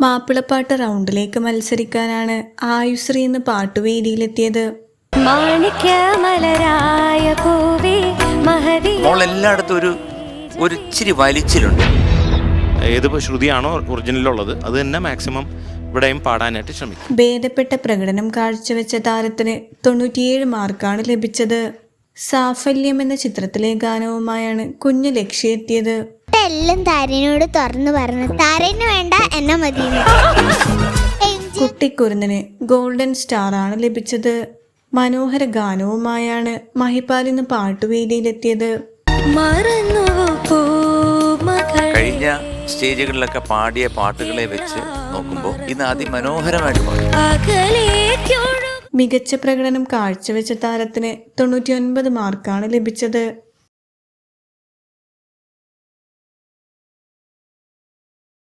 മാപ്പിളപ്പാട്ട് റൗണ്ടിലേക്ക് മത്സരിക്കാനാണ് ആയുശ്രീ ഇന്ന് പാട്ടുവേദിയിലെത്തിയത്. എല്ലായിടത്തും ഒരു ഇച്ചിരി വലിച്ചിലുണ്ട്. ഏത് ശ്രുതിയാണോ ഒറിജിനലുള്ളത് അത് തന്നെ മാക്സിമം ഇവിടെയും പാടാനായിട്ട് ശ്രമിക്കും. ഭേദപ്പെട്ട പ്രകടനം കാഴ്ചവെച്ച താരത്തിന് 97 മാർക്കാണ് ലഭിച്ചത്. സാഫല്യം എന്ന ചിത്രത്തിലെ ഗാനവുമായാണ് കുഞ്ഞ് ലക്ഷ്യ എത്തിയത്. എല്ലാം താരനോട് തുറന്നു പറഞ്ഞു, താരന് വേണ്ട എന്നെ മതി. കുട്ടിക്കുരുന്നിന് ഗോൾഡൻ സ്റ്റാർ ആണ് ലഭിച്ചത്. മനോഹര ഗാനവുമായാണ് മഹിപാൽ ഇന്ന് പാട്ടുവേദിയിലെത്തിയത്. കഴിഞ്ഞ സ്റ്റേജുകളിലൊക്കെ പാടിയ പാട്ടുകളെ വെച്ച് നോക്കുമ്പോൾ ഇന്ന് അതിമനോഹരമായിട്ട് പാടി. മികച്ച പ്രകടനം കാഴ്ചവെച്ച താരത്തിന് 99 മാർക്കാണ് ലഭിച്ചത്.